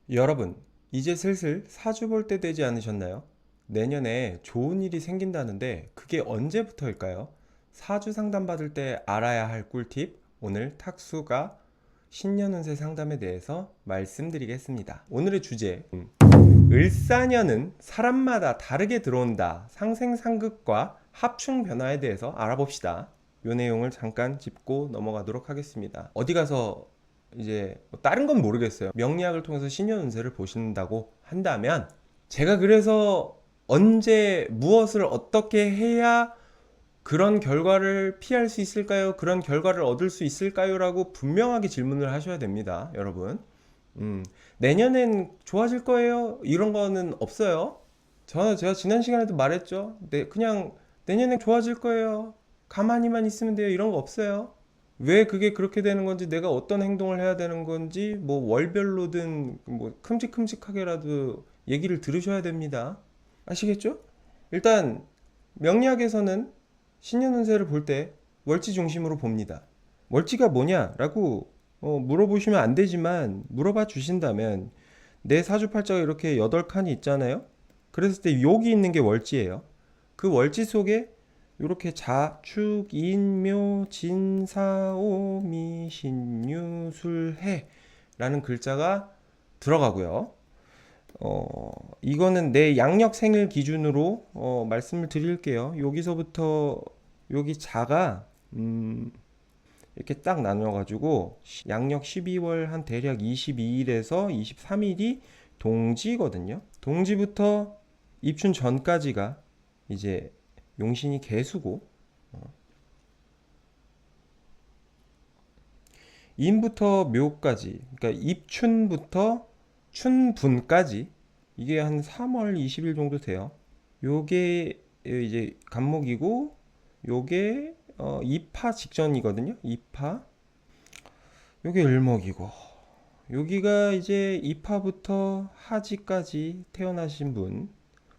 여러분, 이제 슬슬 사주 볼 때 되지 않으셨나요? 내년에 좋은 일이 생긴다는데 그게 언제부터일까요? 사주 상담 받을 때 알아야 할 꿀팁, 오늘 탁수가 신년 운세 상담에 대해서 말씀드리겠습니다. 오늘의 주제, 을사년은 사람마다 다르게 들어온다. 상생상극과 합충 변화에 대해서 알아봅시다. 이 내용을 잠깐 짚고 넘어가도록 하겠습니다. 어디 가서 이제 뭐 다른 건 모르겠어요. 명리학을 통해서 신년 운세를 보신다고 한다면 제가 그래서 언제 무엇을 어떻게 해야 그런 결과를 피할 수 있을까요? 그런 결과를 얻을 수 있을까요? 라고 분명하게 질문을 하셔야 됩니다, 여러분. 내년엔 좋아질 거예요? 이런 거는 없어요. 제가 지난 시간에도 말했죠. 그냥 내년엔 좋아질 거예요. 가만히만 있으면 돼요. 이런 거 없어요. 왜 그게 그렇게 되는 건지, 내가 어떤 행동을 해야 되는 건지, 뭐 월별로든 뭐 큼직큼직하게라도 얘기를 들으셔야 됩니다. 아시겠죠? 일단 명리학에서는 신년 운세를 볼 때 월지 중심으로 봅니다. 월지가 뭐냐라고 물어보시면 안 되지만 물어봐 주신다면, 내 사주팔자가 이렇게 8칸이 있잖아요. 그랬을 때 여기 있는 게 월지예요. 그 월지 속에 이렇게 자, 축, 인, 묘, 진, 사, 오, 미, 신, 유, 술, 해 라는 글자가 들어가고요. 이거는 내 양력 생일 기준으로 말씀을 드릴게요. 여기서부터 여기 자가 이렇게 딱 나눠가지고 양력 12월 한 대략 22일에서 23일이 동지거든요. 동지부터 입춘 전까지가 이제 용신이 개수고, 인부터 묘까지, 그러니까 입춘부터 춘분까지 이게 한 3월 20일 정도 돼요. 요게 이제 간목이고, 요게 입하 직전이거든요. 입하. 요게 을목이고, 여기가 이제 입하부터 하지까지 태어나신 분,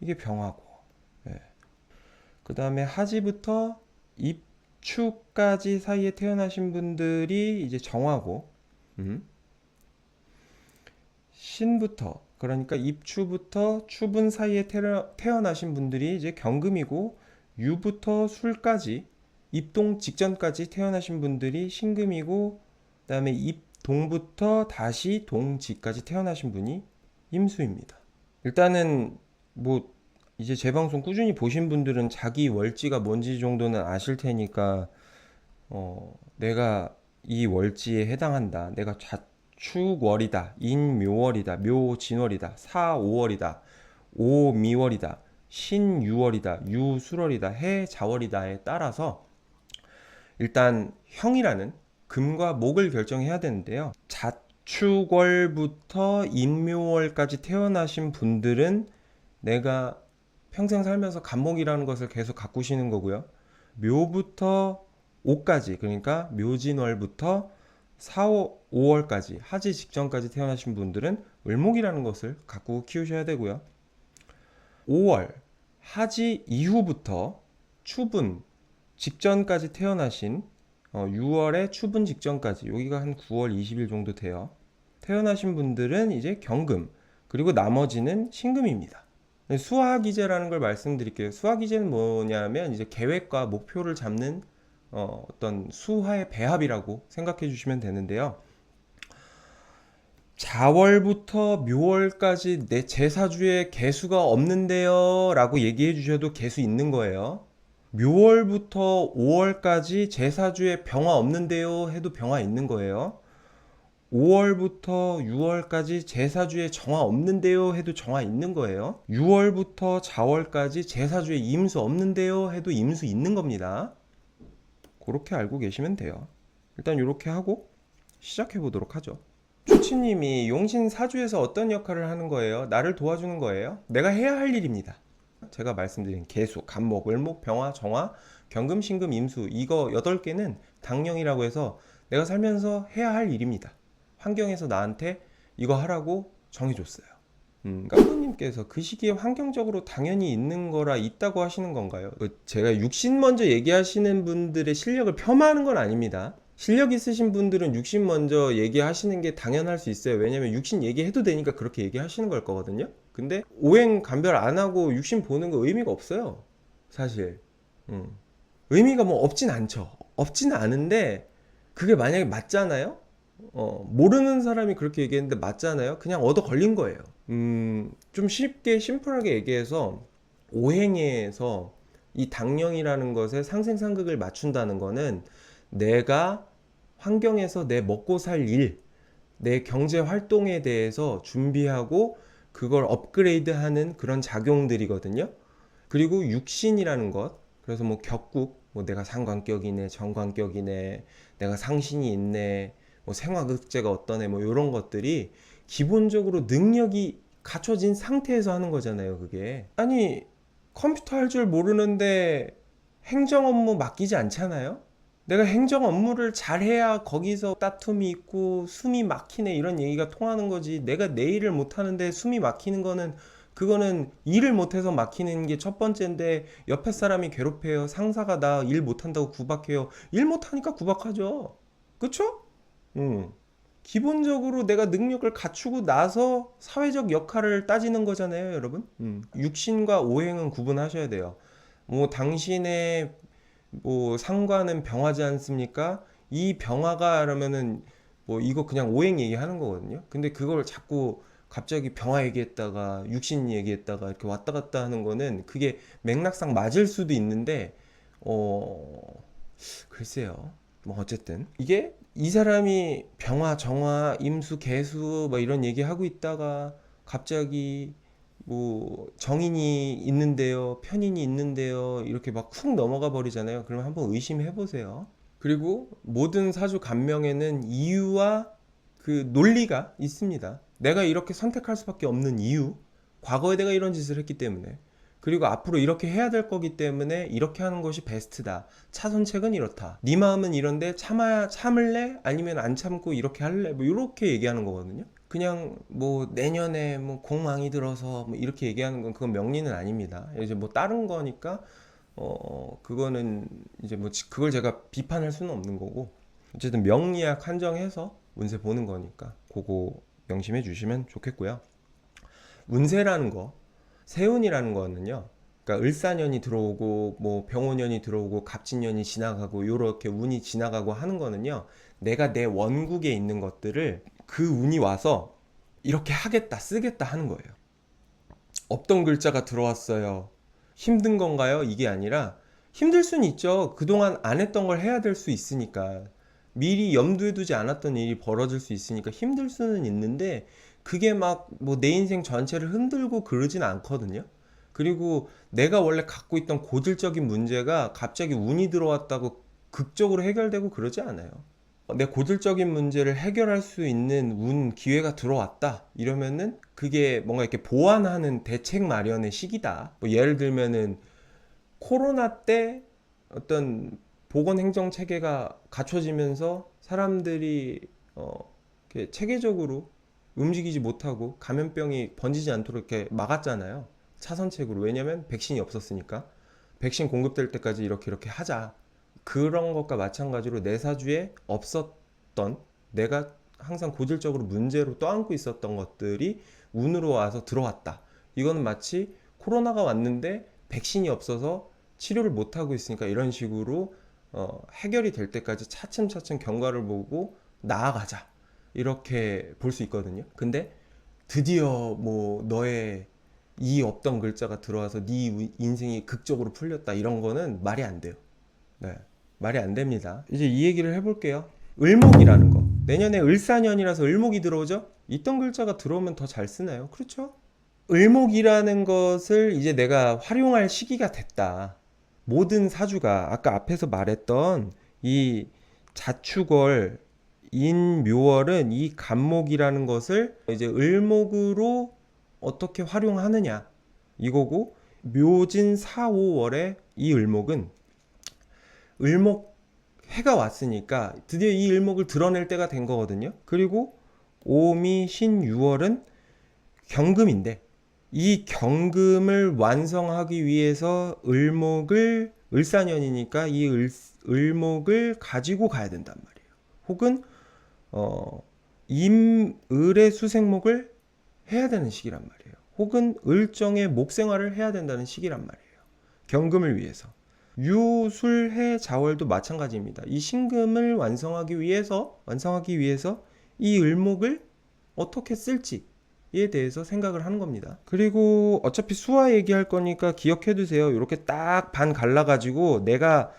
이게 병화고, 예. 그 다음에 하지부터 입추까지 사이에 태어나신 분들이 이제 정화고, 음. 신부터, 그러니까 입추부터 추분 사이에 태어나신 분들이 이제 경금이고, 유부터 술까지, 입동 직전까지 태어나신 분들이 신금이고, 그다음에 입동부터 다시 동지까지 태어나신 분이 임수입니다. 일단은 뭐 이제 제 방송 꾸준히 보신 분들은 자기 월지가 뭔지 정도는 아실 테니까, 내가 이 월지에 해당한다, 내가 자축월이다, 인묘월이다, 묘진월이다, 사오월이다, 오미월이다, 신유월이다, 유술월이다, 해자월이다에 따라서 일단 형이라는 금과 목을 결정해야 되는데요. 자축월부터 인묘월까지 태어나신 분들은 내가 평생 살면서 간목이라는 것을 계속 가꾸시는 거고요. 묘부터 오까지, 그러니까 묘진월부터 4, 5월까지 하지 직전까지 태어나신 분들은 을목이라는 것을 가꾸고 키우셔야 되고요. 5월 하지 이후부터 추분 직전까지 태어나신 6월에 추분 직전까지, 여기가 한 9월 20일 정도 돼요. 태어나신 분들은 이제 경금, 그리고 나머지는 신금입니다. 수화기제라는 걸 말씀드릴게요. 수화기제는 뭐냐면 이제 계획과 목표를 잡는 어떤 수화의 배합이라고 생각해 주시면 되는데요. 자월부터 묘월까지 내 제사주에 개수가 없는데요 라고 얘기해 주셔도 개수 있는 거예요. 묘월부터 5월까지 제사주에 병화 없는데요 해도 병화 있는 거예요. 5월부터 6월까지 제사주에 정화 없는데요 해도 정화 있는 거예요. 6월부터 자월까지 제사주에 임수 없는데요 해도 임수 있는 겁니다. 그렇게 알고 계시면 돼요. 일단 이렇게 하고 시작해 보도록 하죠. 추치님이 용신 사주에서 어떤 역할을 하는 거예요? 나를 도와주는 거예요? 내가 해야 할 일입니다. 제가 말씀드린 개수, 간목, 을목, 병화, 정화, 경금, 신금, 임수, 이거 8개는 당령이라고 해서 내가 살면서 해야 할 일입니다. 환경에서 나한테 이거 하라고 정해줬어요. 깜부님께서 그 시기에 환경적으로 당연히 있는 거라 있다고 하시는 건가요? 제가 육신 먼저 얘기하시는 분들의 실력을 폄하하는 건 아닙니다. 실력 있으신 분들은 육신 먼저 얘기하시는 게 당연할 수 있어요. 왜냐면 육신 얘기해도 되니까 그렇게 얘기하시는 걸 거거든요. 근데 오행 감별 안 하고 육신 보는 거 의미가 없어요. 사실. 음. 의미가 뭐 없진 않죠. 없진 않은데 그게 만약에 맞잖아요? 모르는 사람이 그렇게 얘기했는데 맞잖아요? 그냥 얻어 걸린 거예요. 좀 쉽게 심플하게 얘기해서 오행에서 이 당령이라는 것에 상생상극을 맞춘다는 거는 내가 환경에서 내 먹고 살 일, 내 경제 활동에 대해서 준비하고 그걸 업그레이드하는 그런 작용들이거든요. 그리고 육신이라는 것, 그래서 뭐 격국, 뭐 내가 상관격이네, 정관격이네, 내가 상신이 있네, 뭐 생화극제가 어떠네, 뭐 이런 것들이 기본적으로 능력이 갖춰진 상태에서 하는 거잖아요, 그게. 아니, 컴퓨터 할 줄 모르는데 행정 업무 맡기지 않잖아요? 내가 행정 업무를 잘해야 거기서 따툼이 있고 숨이 막히네 이런 얘기가 통하는 거지. 내가 내 일을 못하는데 숨이 막히는 거는 그거는 일을 못해서 막히는 게 첫 번째인데 옆에 사람이 괴롭혀요. 상사가 나 일 못한다고 구박해요. 일 못하니까 구박하죠. 그쵸? 음. 기본적으로 내가 능력을 갖추고 나서 사회적 역할을 따지는 거잖아요, 여러분. 육신과 오행은 구분하셔야 돼요. 뭐 당신의 뭐 상관은 병하지 않습니까? 이 병화가 그러면은 뭐 이거 그냥 오행 얘기하는 거거든요. 근데 그걸 자꾸 갑자기 병화 얘기했다가 육신 얘기했다가 이렇게 왔다 갔다 하는 거는 그게 맥락상 맞을 수도 있는데 어 글쎄요. 뭐 어쨌든 이게 이 사람이 병화, 정화, 임수, 개수 뭐 이런 얘기하고 있다가 갑자기 뭐 정인이 있는데요, 편인이 있는데요, 이렇게 막 훅 넘어가 버리잖아요. 그럼 한번 의심해 보세요. 그리고 모든 사주 간명에는 이유와 그 논리가 있습니다. 내가 이렇게 선택할 수밖에 없는 이유, 과거에 내가 이런 짓을 했기 때문에, 그리고 앞으로 이렇게 해야 될 거기 때문에 이렇게 하는 것이 베스트다. 차선책은 이렇다. 네 마음은 이런데 참을래? 아니면 안 참고 이렇게 할래? 뭐 이렇게 얘기하는 거거든요. 그냥 뭐 내년에 뭐 공망이 들어서 뭐 이렇게 얘기하는 건 그건 명리는 아닙니다. 이제 뭐 다른 거니까 그거는 이제 뭐 그걸 제가 비판할 수는 없는 거고 어쨌든 명리학 한정해서 운세 보는 거니까 그거 명심해 주시면 좋겠고요. 운세라는 거, 세운이라는 거는요. 그러니까 을사년이 들어오고 뭐 병오년이 들어오고 갑진년이 지나가고 요렇게 운이 지나가고 하는 거는요. 내가 내 원국에 있는 것들을 그 운이 와서 이렇게 하겠다, 쓰겠다 하는 거예요. 없던 글자가 들어왔어요. 힘든 건가요? 이게 아니라 힘들 수는 있죠. 그동안 안 했던 걸 해야 될 수 있으니까. 미리 염두에 두지 않았던 일이 벌어질 수 있으니까 힘들 수는 있는데 그게 막 뭐 내 인생 전체를 흔들고 그러진 않거든요. 그리고 내가 원래 갖고 있던 고질적인 문제가 갑자기 운이 들어왔다고 극적으로 해결되고 그러지 않아요. 내 고질적인 문제를 해결할 수 있는 기회가 들어왔다. 이러면은 그게 뭔가 이렇게 보완하는 대책 마련의 시기다. 뭐 예를 들면은 코로나 때 어떤 보건 행정 체계가 갖춰지면서 사람들이 이렇게 체계적으로 움직이지 못하고 감염병이 번지지 않도록 이렇게 막았잖아요. 차선책으로. 왜냐면 백신이 없었으니까. 백신 공급될 때까지 이렇게 하자. 그런 것과 마찬가지로 내 사주에 없었던 내가 항상 고질적으로 문제로 떠안고 있었던 것들이 운으로 와서 들어왔다. 이거는 마치 코로나가 왔는데 백신이 없어서 치료를 못하고 있으니까 이런 식으로 해결이 될 때까지 차츰차츰 경과를 보고 나아가자. 이렇게 볼 수 있거든요. 근데 드디어 뭐 너의 이 없던 글자가 들어와서 네 인생이 극적으로 풀렸다. 이런 거는 말이 안 돼요. 네. 말이 안 됩니다. 이제 이 얘기를 해볼게요. 을목이라는 거. 내년에 을사년이라서 을목이 들어오죠? 있던 글자가 들어오면 더 잘 쓰나요? 그렇죠? 을목이라는 것을 이제 내가 활용할 시기가 됐다. 모든 사주가 아까 앞에서 말했던 이 자축월, 인묘월은 이 간목이라는 것을 이제 을목으로 어떻게 활용하느냐 이거고 묘진 4, 5월에 이 을목은 을목 해가 왔으니까 드디어 이 을목을 드러낼 때가 된 거거든요. 그리고 오미 신 6월은 경금인데 이 경금을 완성하기 위해서 을목을 을사년이니까 이 을목을 가지고 가야 된단 말이에요. 혹은 임을의 수생목을 해야 되는 시기란 말이에요. 혹은 을정의 목생활을 해야 된다는 시기란 말이에요. 경금을 위해서. 유술해 자월도 마찬가지입니다. 이 신금을 완성하기 위해서 이 을목을 어떻게 쓸지에 대해서 생각을 하는 겁니다. 그리고 어차피 수화 얘기할 거니까 기억해 두세요. 이렇게 딱 반 갈라가지고 내가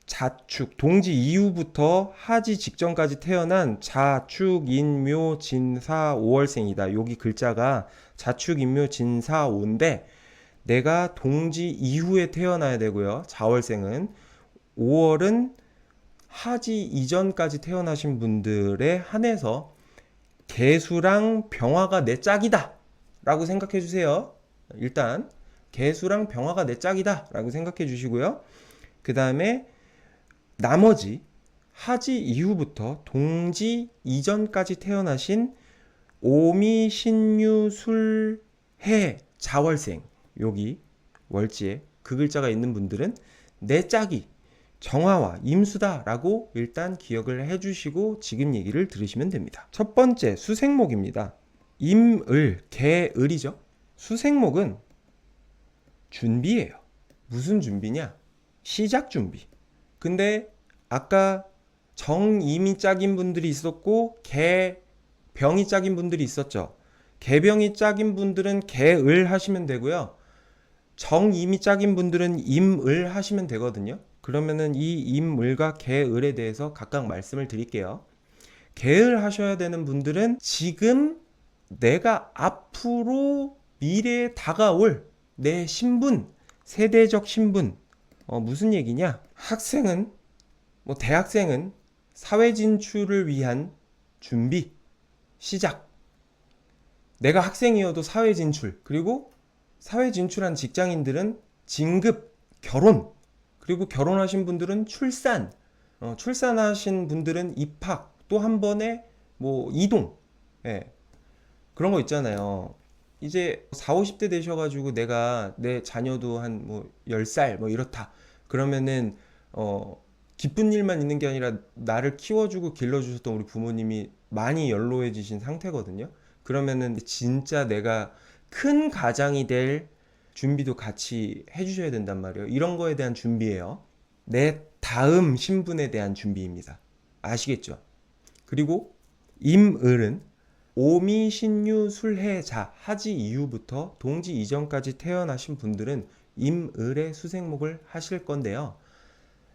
자축, 동지 이후부터 하지 직전까지 태어난 자축, 인묘, 진사, 오월생이다. 여기 글자가 자축, 인묘, 진사, 오인데 내가 동지 이후에 태어나야 되고요. 자월생은 5월은 하지 이전까지 태어나신 분들에 한해서 개수랑 병화가 내 짝이다 라고 생각해 주세요. 일단 개수랑 병화가 내 짝이다 라고 생각해 주시고요. 그 다음에 나머지 하지 이후부터 동지 이전까지 태어나신 오미, 신유, 술, 해, 자월생 여기 월지에 그 글자가 있는 분들은 내 짝이 정화와 임수다라고 일단 기억을 해주시고 지금 얘기를 들으시면 됩니다. 첫 번째 수생목입니다. 임을, 개을이죠. 수생목은 준비예요. 무슨 준비냐? 시작 준비. 근데 아까 정임이 짝인 분들이 있었고 개병이 짝인 분들이 있었죠. 개병이 짝인 분들은 개을 하시면 되고요. 정임이 짝인 분들은 임을 하시면 되거든요. 그러면은 이 임을과 개을에 대해서 각각 말씀을 드릴게요. 개을 하셔야 되는 분들은 지금 내가 앞으로 미래에 다가올 내 신분, 세대적 신분, 무슨 얘기냐? 학생은, 대학생은 사회 진출을 위한 준비, 시작. 내가 학생이어도 사회 진출, 그리고 사회 진출한 직장인들은 진급, 결혼, 그리고 결혼하신 분들은 출산, 출산하신 분들은 입학, 또 한 번에 이동, 예. 그런 거 있잖아요. 이제 4, 50대 되셔가지고 내가 내 자녀도 한 10살 이렇다. 그러면은 기쁜 일만 있는 게 아니라 나를 키워주고 길러주셨던 우리 부모님이 많이 연로해지신 상태거든요. 그러면은 진짜 내가 큰 가장이 될 준비도 같이 해주셔야 된단 말이에요. 이런 거에 대한 준비예요. 내 다음 신분에 대한 준비입니다. 아시겠죠? 그리고 임을은 오미, 신유, 술해, 자, 하지 이후부터 동지 이전까지 태어나신 분들은 임을의 수생목을 하실 건데요.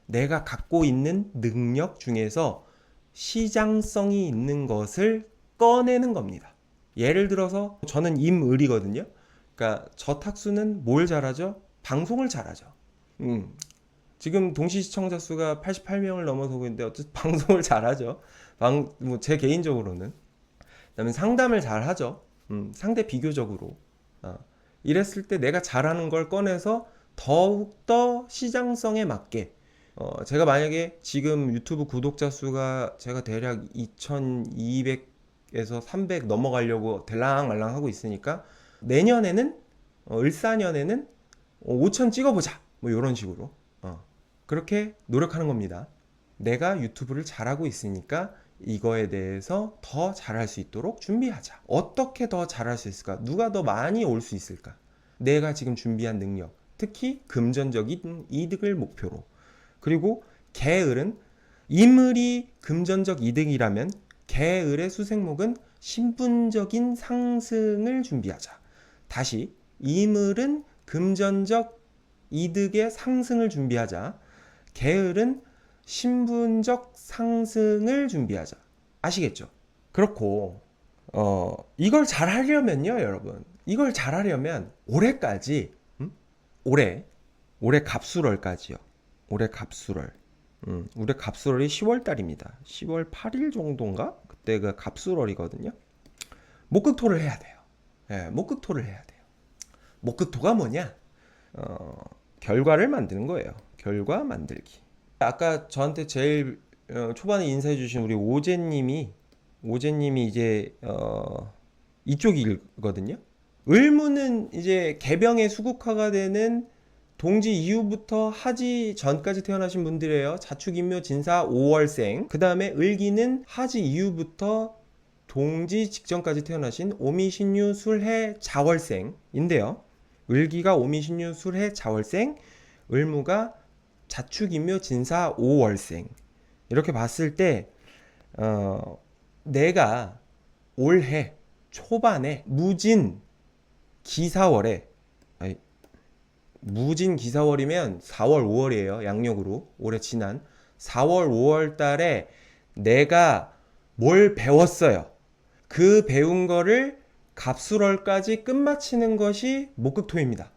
내가 갖고 있는 능력 중에서 시장성이 있는 것을 꺼내는 겁니다. 예를 들어서 저는 임을이거든요. 그러니까 저 탁수는 뭘 잘하죠? 방송을 잘하죠. 지금 동시 시청자 수가 88명을 넘어서고 있는데 어쨌든 방송을 잘하죠. 제 개인적으로는. 그다음에 상담을 잘하죠. 상대 비교적으로. 이랬을 때 내가 잘하는 걸 꺼내서 더욱더 시장성에 맞게 제가 만약에 지금 유튜브 구독자 수가 제가 대략 2200에서 300 넘어가려고 될랑말랑 하고 있으니까 내년에는 을사년에는 5000 찍어보자 이런 식으로 그렇게 노력하는 겁니다. 내가 유튜브를 잘하고 있으니까 이거에 대해서 더 잘할 수 있도록 준비하자. 어떻게 더 잘할 수 있을까? 누가 더 많이 올 수 있을까? 내가 지금 준비한 능력, 특히 금전적인 이득을 목표로. 그리고 개을은 임을이 금전적 이득이라면 개을의 수생목은 신분적인 상승을 준비하자. 다시 임을은 금전적 이득의 상승을 준비하자. 개을은 신분적 상승을 준비하자. 아시겠죠? 그렇고 이걸 잘 하려면요, 여러분. 이걸 잘 하려면 올해까지 올해 갑술월까지요. 올해 갑술월. 올해 갑술월이 10월 달입니다. 10월 8일 정도인가? 그때가 갑술월이거든요. 목극토를 해야 돼요. 예, 목극토를 해야 돼요. 목극토가 뭐냐? 결과를 만드는 거예요. 결과 만들기. 아까 저한테 제일 초반에 인사해 주신 우리 오제님이 이제 이쪽이거든요. 을무는 이제 개병의 수국화가 되는 동지 이후부터 하지 전까지 태어나신 분들이에요. 자축인묘 진사 5월생. 그 다음에 을기는 하지 이후부터 동지 직전까지 태어나신 오미신유 술해 자월생인데요. 을기가 오미신유 술해 자월생, 을무가 자축인묘 진사 5월생. 이렇게 봤을 때 내가 올해 초반에 기사월에 아니, 무진 기사월이면 4월 5월이에요. 양력으로 올해 지난 4월 5월 달에 내가 뭘 배웠어요. 그 배운 거를 갑술월까지 끝마치는 것이 목극토입니다.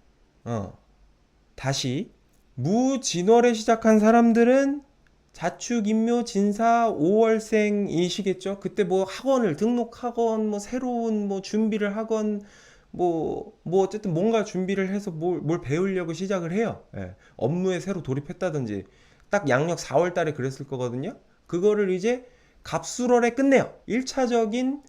다시 무진월에 시작한 사람들은 자축인묘 진사 5월생이시겠죠. 그때 뭐 학원을 등록하건 뭐 새로운 뭐 준비를 하건 뭐 어쨌든 뭔가 준비를 해서 뭘 배우려고 시작을 해요. 예. 업무에 새로 돌입했다든지 딱 양력 4월 달에 그랬을 거거든요. 그거를 이제 갑술월에 끝내요. 1차적인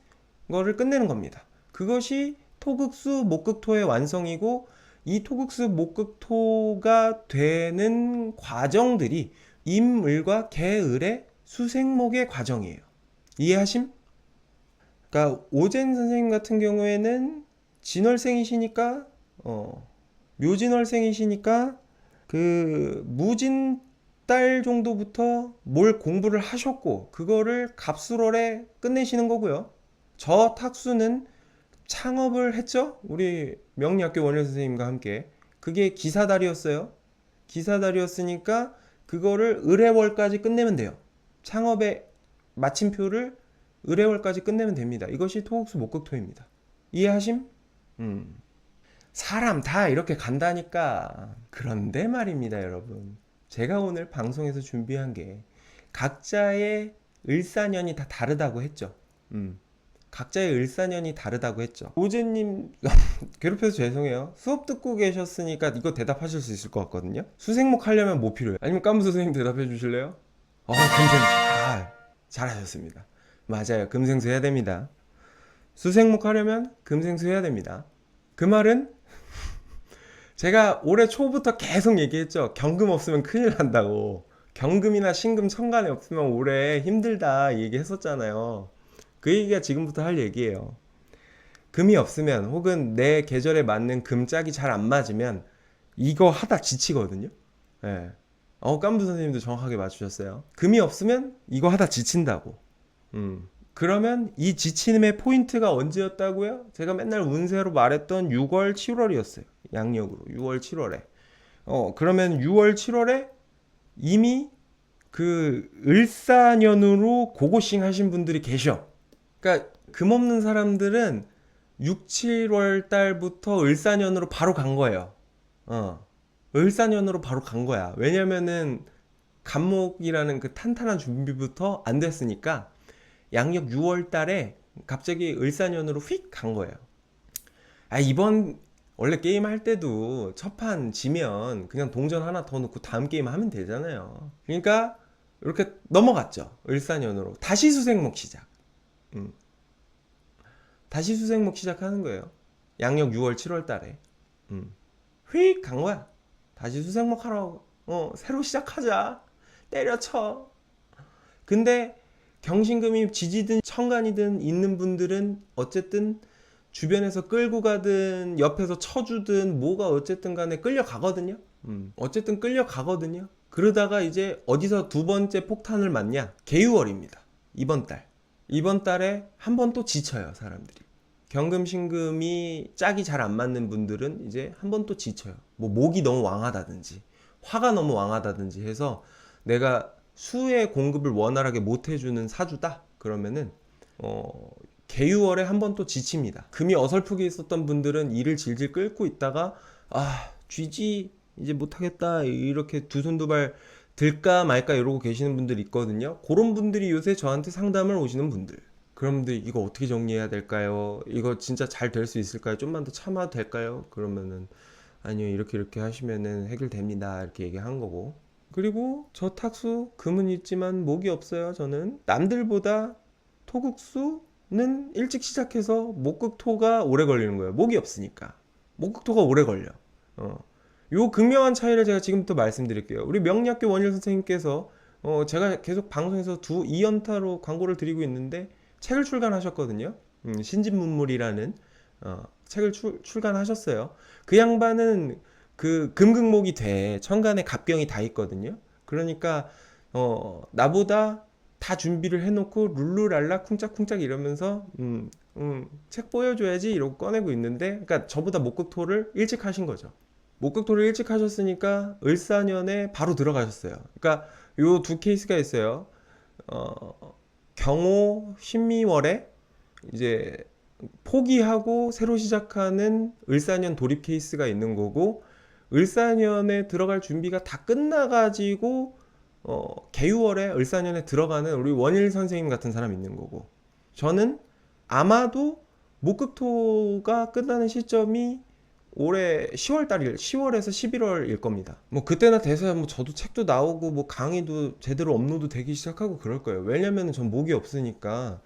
거를 끝내는 겁니다. 그것이 토극수 목극토의 완성이고, 이 토극수 목극토가 되는 과정들이 임을과 개을의 수생목의 과정이에요. 이해하심? 그러니까 오젠 선생님 같은 경우에는 진월생이시니까 묘진월생이시니까 그 무진 달 정도부터 뭘 공부를 하셨고 그거를 갑술월에 끝내시는 거고요. 저 탁수는 창업을 했죠. 우리 명리학교 원효 선생님과 함께. 그게 기사달이었어요. 기사달이었으니까 그거를 을해월까지 끝내면 돼요. 창업의 마침표를 을해월까지 끝내면 됩니다. 이것이 토국수 목극토입니다. 이해하심? 사람 다 이렇게 간다니까. 그런데 말입니다, 여러분. 제가 오늘 방송에서 준비한 게 각자의 을사년이 다 다르다고 했죠. 각자의 을사년이 다르다고 했죠. 오제님 괴롭혀서 죄송해요. 수업 듣고 계셨으니까 이거 대답하실 수 있을 것 같거든요. 수생목 하려면 뭐 필요해요? 아니면 깐부 선생님 대답해 주실래요? 금생수. 잘하셨습니다. 맞아요. 금생수 해야 됩니다. 수생목 하려면 금생수 해야 됩니다. 그 말은 제가 올해 초부터 계속 얘기했죠. 경금 없으면 큰일 난다고. 경금이나 신금 천간에 없으면 올해 힘들다 얘기했었잖아요. 그 얘기가 지금부터 할 얘기예요. 금이 없으면 혹은 내 계절에 맞는 금짝이 잘 안 맞으면 이거 하다 지치거든요. 예. 깐부 선생님도 정확하게 맞추셨어요. 금이 없으면 이거 하다 지친다고. 그러면 이 지침의 포인트가 언제였다고요? 제가 맨날 운세로 말했던 6월, 7월이었어요. 양력으로 6월, 7월에. 그러면 6월, 7월에 이미 그 을사년으로 고고싱 하신 분들이 계셔. 그러니까 금 없는 사람들은 6, 7월 달부터 을사년으로 바로 간 거예요. 을사년으로 바로 간 거야. 왜냐면은 간목이라는 그 탄탄한 준비부터 안 됐으니까 양력 6월 달에 갑자기 을사년으로 휙 간 거예요. 이번 원래 게임 할 때도 첫판 지면 그냥 동전 하나 더 넣고 다음 게임 하면 되잖아요. 그러니까 이렇게 넘어갔죠. 을사년으로. 다시 수생목 시작. 다시 수생목 시작하는 거예요. 양력 6월, 7월 달에. 휙 간 거야. 다시 수생목 하라고. 새로 시작하자. 때려쳐. 근데 경신금이 지지든 천간이든 있는 분들은 어쨌든 주변에서 끌고 가든 옆에서 쳐주든 뭐가 어쨌든 간에 끌려가거든요. 어쨌든 끌려가거든요. 그러다가 이제 어디서 두 번째 폭탄을 맞냐? 개유월입니다. 이번 달. 이번 달에 한 번 또 지쳐요, 사람들이. 경금, 신금이 짝이 잘 안 맞는 분들은 이제 한 번 또 지쳐요. 뭐 목이 너무 왕하다든지 화가 너무 왕하다든지 해서 내가 수의 공급을 원활하게 못 해주는 사주다? 그러면은 개유월에 한 번 또 지칩니다. 금이 어설프게 있었던 분들은 이를 질질 끌고 있다가 쥐지 이제 못하겠다 이렇게 두 손 두 발 들까 말까 이러고 계시는 분들 있거든요. 그런 분들이 요새 저한테 상담을 오시는 분들. 그런 분들이 이거 어떻게 정리해야 될까요? 이거 진짜 잘 될 수 있을까요? 좀만 더 참아도 될까요? 그러면은 아니요, 이렇게 하시면은 해결됩니다 이렇게 얘기한 거고. 그리고 저 탁수 금은 있지만 목이 없어요. 저는 남들보다 토극수는 일찍 시작해서 목극토가 오래 걸리는 거예요. 목이 없으니까 목극토가 오래 걸려. 요 극명한 차이를 제가 지금부터 말씀드릴게요. 우리 명리학교 원일 선생님께서 제가 계속 방송에서 2연타로 광고를 드리고 있는데 책을 출간하셨거든요. 신진문물이라는 책을 출간하셨어요. 그 양반은 그 금극목이 돼 천간에 갑경이 다 있거든요. 그러니까 나보다 다 준비를 해놓고 룰루랄라 쿵짝쿵짝 이러면서 책 보여줘야지 이러고 꺼내고 있는데, 그러니까 저보다 목극토를 일찍 하신 거죠. 목격토를 일찍 하셨으니까 을사년에 바로 들어가셨어요. 그러니까 요 두 케이스가 있어요. 경호 신미월에 이제 포기하고 새로 시작하는 을사년 돌입 케이스가 있는 거고, 을사년에 들어갈 준비가 다 끝나가지고 개유월에 을사년에 들어가는 우리 원일 선생님 같은 사람이 있는 거고, 저는 아마도 목극토가 끝나는 시점이 올해 10월 달일, 10월에서 11월일 겁니다. 뭐 그때나 돼서야 뭐 저도 책도 나오고 뭐 강의도 제대로 업로드 되기 시작하고 그럴 거예요. 왜냐면 전 목이 없으니까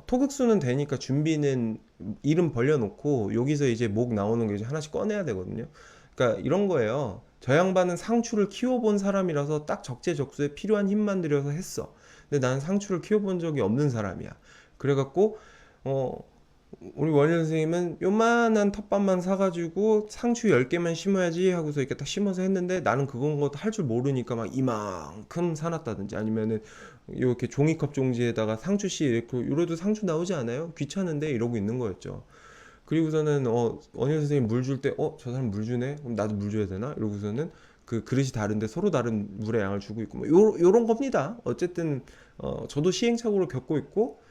토극수는 되니까 준비는 이름 벌려놓고 여기서 이제 목 나오는 거 이제 하나씩 꺼내야 되거든요. 그러니까 이런 거예요. 저 양반은 상추를 키워본 사람이라서 딱 적재적소에 필요한 힘만 들여서 했어. 근데 나는 상추를 키워본 적이 없는 사람이야. 그래갖고 우리 원일 선생님은 요만한 텃밭만 사가지고 상추 10개만 심어야지 하고서 이렇게 딱 심어서 했는데, 나는 그건 것도 할 줄 모르니까 막 이만큼 사놨다든지, 아니면은 이렇게 종이컵 종지에다가 상추씨 이렇게 이래도 상추 나오지 않아요? 귀찮은데 이러고 있는 거였죠. 그리고서는 원일 선생님 물 줄 때 저 사람 물 주네? 그럼 나도 물 줘야 되나? 이러고서는 그 그릇이 다른데 서로 다른 물의 양을 주고 있고 뭐 요런 겁니다. 어쨌든 저도 시행착오를 겪고 있고,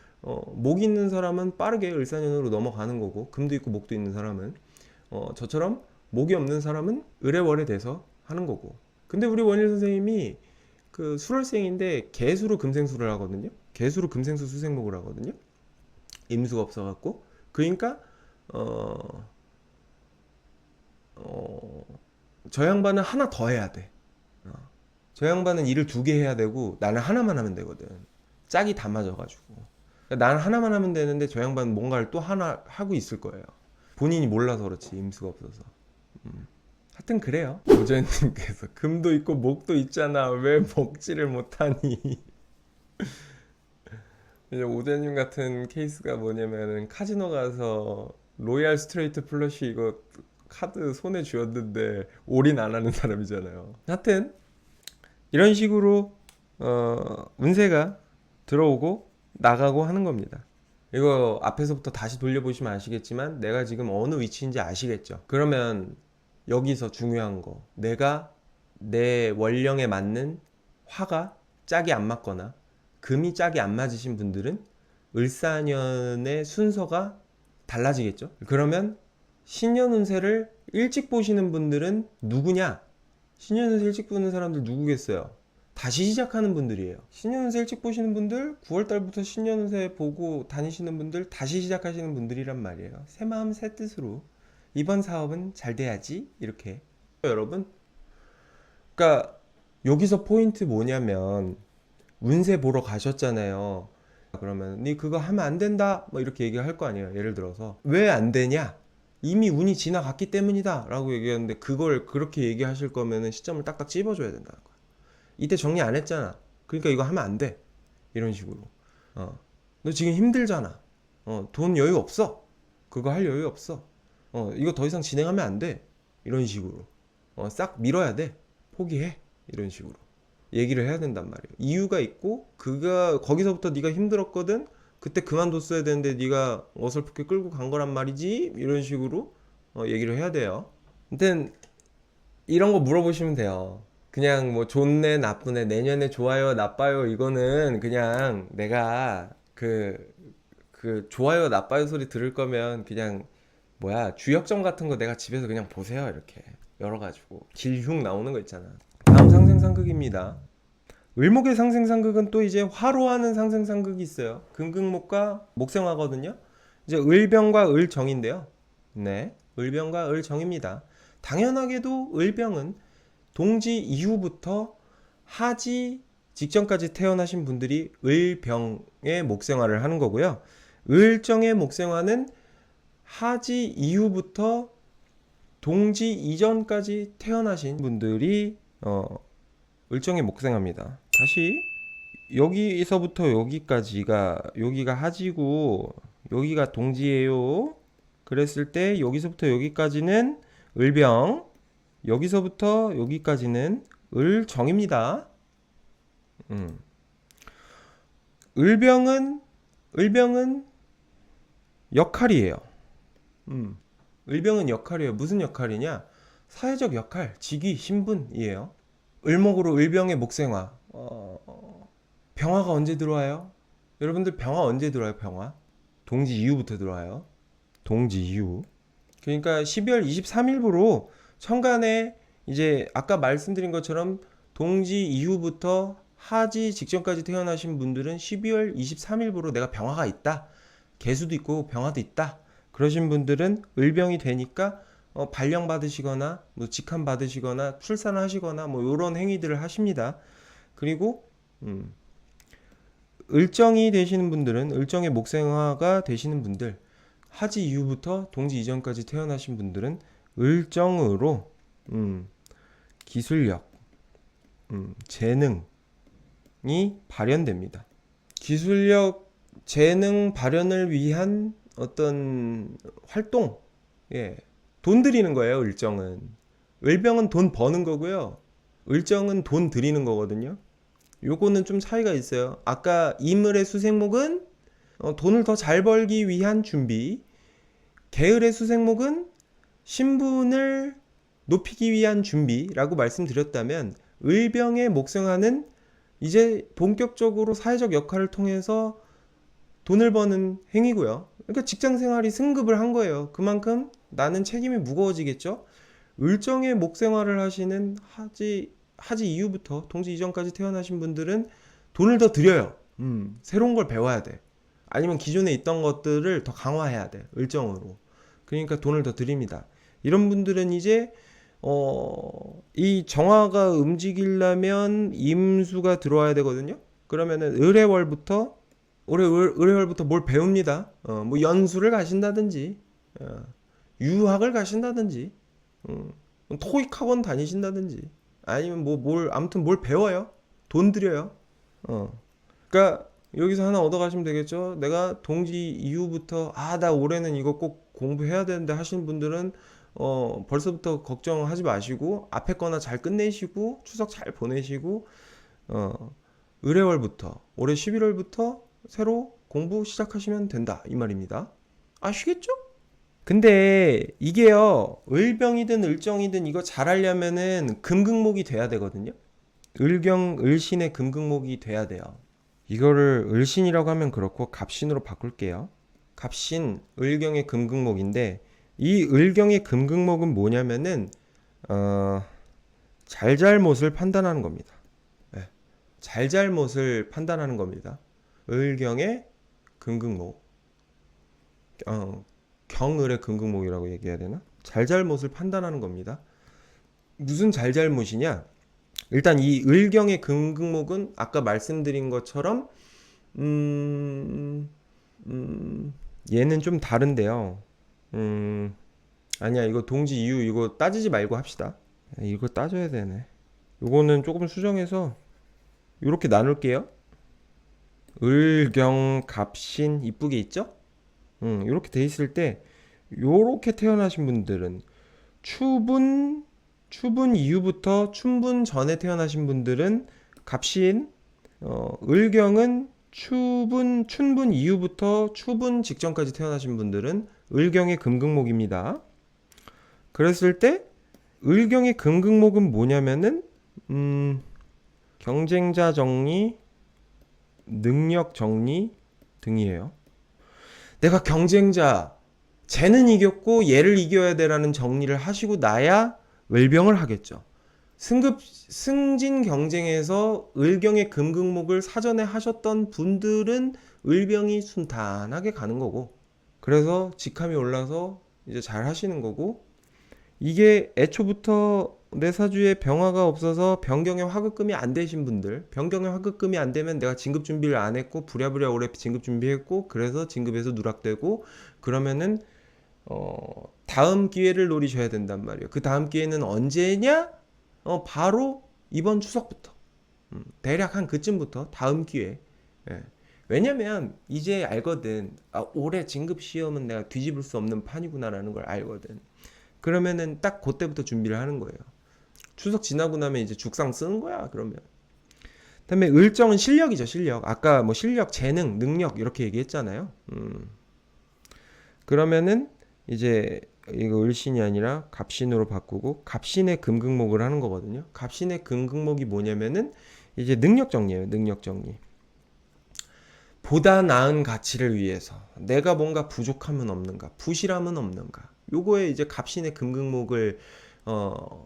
목 있는 사람은 빠르게 을사년으로 넘어가는 거고, 금도 있고 목도 있는 사람은 저처럼 목이 없는 사람은 을해월에 돼서 하는 거고. 근데 우리 원일 선생님이 그 수월생인데 개수로 금생수를 하거든요. 개수로 금생수 수생목을 하거든요. 임수가 없어갖고. 그러니까 저 양반은 하나 더 해야 돼. 저 양반은 일을 2개 해야 되고 나는 하나만 하면 되거든. 짝이 다 맞아가지고. 나는 하나만 하면 되는데 저 양반은 뭔가를 또 하나 하고 있을 거예요. 본인이 몰라서 그렇지, 임수가 없어서. 하여튼 그래요. 오재님께서 금도 있고 목도 있잖아, 왜 먹지를 못하니? 이제 오재님 같은 케이스가 뭐냐면은 카지노 가서 로얄 스트레이트 플러시 이거 카드 손에 쥐었는데 올인 안 하는 사람이잖아요. 하여튼 이런 식으로 운세가 들어오고 나가고 하는 겁니다. 이거 앞에서부터 다시 돌려보시면 아시겠지만 내가 지금 어느 위치인지 아시겠죠? 그러면 여기서 중요한 거, 내가 내 원령에 맞는 화가 짝이 안 맞거나 금이 짝이 안 맞으신 분들은 을사년의 순서가 달라지겠죠? 그러면 신년 운세를 일찍 보시는 분들은 누구냐? 신년 운세 일찍 보는 사람들 누구겠어요? 다시 시작하는 분들이에요. 신년 운세 일찍 보시는 분들, 9월달부터 신년 운세 보고 다니시는 분들, 다시 시작하시는 분들이란 말이에요. 새 마음 새 뜻으로 이번 사업은 잘 돼야지, 이렇게. 여러분, 그러니까 여기서 포인트 뭐냐면, 운세 보러 가셨잖아요. 그러면 니 그거 하면 안 된다 뭐 이렇게 얘기할 거 아니에요. 예를 들어서 왜 안 되냐, 이미 운이 지나갔기 때문이다 라고 얘기하는데, 그걸 그렇게 얘기하실 거면은 시점을 딱딱 찝어줘야 된다는 거야. 이때 정리 안 했잖아, 그러니까 이거 하면 안 돼, 이런 식으로. 너 지금 힘들잖아, 돈 여유 없어, 그거 할 여유 없어, 이거 더 이상 진행하면 안 돼, 이런 식으로 싹 밀어야 돼, 포기해, 이런 식으로 얘기를 해야 된단 말이에요. 이유가 있고, 그가 거기서부터 네가 힘들었거든, 그때 그만뒀어야 되는데 네가 어설프게 끌고 간 거란 말이지, 이런 식으로 얘기를 해야 돼요. 아무튼 이런 거 물어보시면 돼요. 그냥 뭐 좋네 나쁘네 내년에 좋아요 나빠요 이거는 그냥 내가 그 좋아요 나빠요 소리 들을 거면 그냥 뭐야 주역점 같은 거 내가 집에서 그냥 보세요. 이렇게 열어가지고 길흉 나오는 거 있잖아. 다음 상생상극입니다. 을목의 상생상극은 또 이제 화로 하는 상생상극이 있어요. 금극목과 목생화거든요. 이제 을병과 을정인데요. 네, 을병과 을정입니다. 당연하게도 을병은 동지 이후부터 하지 직전까지 태어나신 분들이 을병의 목생화를 하는 거고요. 을정의 목생화는 하지 이후부터 동지 이전까지 태어나신 분들이 을정에 목생합니다. 다시 여기서부터 여기가 하지고 여기가 동지예요. 그랬을 때 여기서부터 여기까지는 을병, 여기서부터 여기까지는 을정입니다. 을병은 역할이에요. 을병은 역할이에요. 무슨 역할이냐? 사회적 역할, 직위, 신분이에요. 을목으로 을병의 목생화. 병화가 언제 들어와요? 여러분들 병화 언제 들어와요? 병화? 동지 이후부터 들어와요. 동지 이후. 그러니까 12월 23일부로 천간에 이제 아까 말씀드린 것처럼 동지 이후부터 하지 직전까지 태어나신 분들은 12월 23일부로 내가 병화가 있다. 개수도 있고 병화도 있다. 그러신 분들은 을병이 되니까 발령 받으시거나 뭐 직함 받으시거나 출산하시거나 뭐 이런 행위들을 하십니다. 그리고 을정이 되시는 분들은 을정의 목생화가 되시는 분들 하지 이후부터 동지 이전까지 태어나신 분들은 을정으로 기술력, 재능이 발현됩니다. 기술력, 재능 발현을 위한 어떤 활동, 돈 들이는 거예요. 을정은. 을병은 돈 버는 거고요. 을정은 돈 들이는 거거든요. 요거는 좀 차이가 있어요. 아까 이물의 수생목은 돈을 더 잘 벌기 위한 준비, 계을의 수생목은 신분을 높이기 위한 준비라고 말씀드렸다면 을병의 목생화는 이제 본격적으로 사회적 역할을 통해서 돈을 버는 행위고요. 그러니까 직장 생활이 승급을 한 거예요. 그만큼 나는 책임이 무거워지겠죠. 을정의 목생활을 하시는 하지 이후부터 동지 이전까지 태어나신 분들은 돈을 더 들여요. 새로운 걸 배워야 돼. 아니면 기존에 있던 것들을 더 강화해야 돼. 을정으로. 그러니까 돈을 더 드립니다. 이런 분들은 이제 이 정화가 움직이려면 임수가 들어와야 되거든요. 그러면은 을해월부터 뭘 배웁니다. 뭐 연수를 가신다든지 유학을 가신다든지 토익 학원 다니신다든지 아니면 아무튼 뭘 배워요. 돈 들여요. 그러니까 여기서 하나 얻어가시면 되겠죠. 내가 동지 이후부터 나 올해는 이거 꼭 공부해야 되는데 하시는 분들은 벌써부터 걱정하지 마시고 앞에 거나 잘 끝내시고 추석 잘 보내시고 을해월부터 올해 11월부터 새로 공부 시작하시면 된다 이 말입니다. 아시겠죠? 근데 이게요, 을병이든 을정이든 이거 잘하려면은 금극목이 돼야 되거든요. 을신의 금극목이 돼야 돼요. 이거를 을신이라고 하면 그렇고 갑신으로 바꿀게요. 갑신, 을경의 금극목인데 이 을경의 금극목은 뭐냐면은 잘잘못을 판단하는 겁니다. 네. 잘잘못을 판단하는 겁니다. 을경의 금극목, 경을의 금극목이라고 얘기해야 되나? 잘잘못을 판단하는 겁니다. 무슨 잘잘못이냐? 일단 이 을경의 금극목은 아까 말씀드린 것처럼 얘는 좀 다른데요. 아니야, 이거 동지 이유 이거 따지지 말고 합시다. 이거 따져야 되네. 이거는 조금 수정해서 이렇게 나눌게요. 을경 갑신 이쁘게 있죠? 이렇게 돼 있을 때 요렇게 태어나신 분들은 추분 이후부터 춘분 전에 태어나신 분들은 갑신, 을경은 춘분 이후부터 추분 직전까지 태어나신 분들은 을경의 금극목입니다. 그랬을 때 을경의 금극목은 뭐냐면은 경쟁자 정리, 능력 정리 등이에요. 내가 경쟁자, 쟤는 이겼고 얘를 이겨야 돼라는 정리를 하시고 나야 을병을 하겠죠. 승진 경쟁에서 을경의 금극목을 사전에 하셨던 분들은 을병이 순탄하게 가는 거고, 그래서 직함이 올라서 이제 잘 하시는 거고, 이게 애초부터 내 사주에 병화가 없어서 변경의 화급금이 안 되신 분들, 변경의 화급금이 안 되면 내가 진급 준비를 안 했고 부랴부랴 올해 진급 준비했고 그래서 진급에서 누락되고, 그러면은 다음 기회를 노리셔야 된단 말이에요. 그 다음 기회는 언제냐? 바로 이번 추석부터. 대략 한 그쯤부터 다음 기회. 예. 왜냐면 이제 알거든. 아, 올해 진급 시험은 내가 뒤집을 수 없는 판이구나라는 걸 알거든. 그러면은 딱 그때부터 준비를 하는 거예요. 추석 지나고 나면 이제 죽상 쓰는 거야. 그러면. 그다음에 을정은 실력이죠, 실력. 아까 뭐 실력, 재능, 능력 이렇게 얘기했잖아요. 그러면은 이제 이거 을신이 아니라 갑신으로 바꾸고 갑신의 금극목을 하는 거거든요. 갑신의 금극목이 뭐냐면은 이제 능력 정리예요. 능력 정리. 보다 나은 가치를 위해서 내가 뭔가 부족함은 없는가, 부실함은 없는가. 요거에 이제 갑신의 금극목을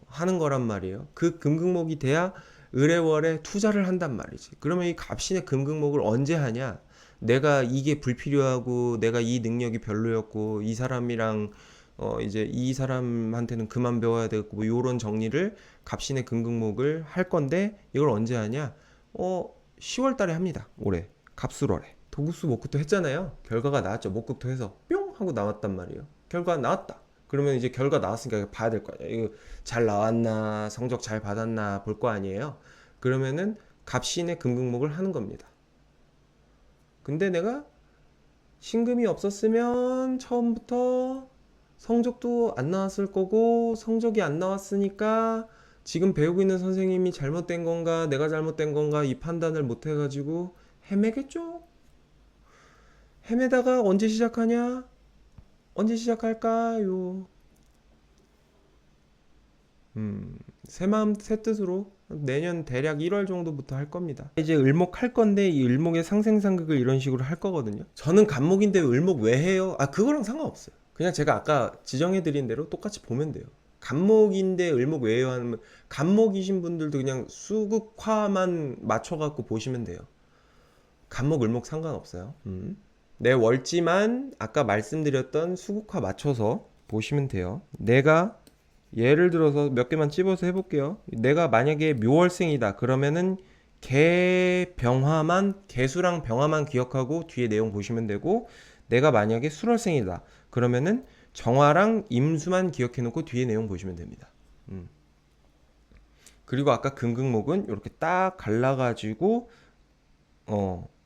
하는 거란 말이에요. 그 금극목이 돼야 을해월에 투자를 한단 말이지. 그러면 이 갑신의 금극목을 언제 하냐? 내가 이게 불필요하고 내가 이 능력이 별로였고 이 사람이랑 이제 이 사람한테는 그만 배워야 되고 뭐 요런 정리를 갑신의 금극목을 할 건데 이걸 언제 하냐? 10월 달에 합니다. 올해. 갑술월에. 도구수 목극토 했잖아요. 결과가 나왔죠. 목극토 해서 뿅 하고 나왔단 말이에요. 결과 나왔다. 그러면 이제 결과 나왔으니까 봐야 될 거 아니에요. 이거 잘 나왔나, 성적 잘 받았나 볼 거 아니에요. 그러면은 갑신의 금극목을 하는 겁니다. 근데 내가 신금이 없었으면 처음부터 성적도 안 나왔을 거고 성적이 안 나왔으니까 지금 배우고 있는 선생님이 잘못된 건가 내가 잘못된 건가 이 판단을 못 해가지고 헤매겠죠. 헤매다가 언제 시작하냐? 언제 시작할까요? 새 마음 새 뜻으로 내년 대략 1월 정도부터 할 겁니다. 이제 을목 할 건데 이 을목의 상생상극을 이런 식으로 할 거거든요. 저는 간목인데 을목 왜 해요? 아, 그거랑 상관없어요. 그냥 제가 아까 지정해 드린 대로 똑같이 보면 돼요. 간목인데 을목 왜 해요? 하면 간목이신 분들도 그냥 수극화만 맞춰 갖고 보시면 돼요. 간목 을목 상관없어요. 내 월지만 아까 말씀드렸던 수국화 맞춰서 보시면 돼요. 내가 예를 들어서 몇 개만 찝어서 해볼게요. 내가 만약에 묘월생이다. 그러면은 개병화만 개수랑 병화만 기억하고 뒤에 내용 보시면 되고, 내가 만약에 술월생이다. 그러면은 정화랑 임수만 기억해 놓고 뒤에 내용 보시면 됩니다. 그리고 아까 금극목은 이렇게 딱 갈라가지고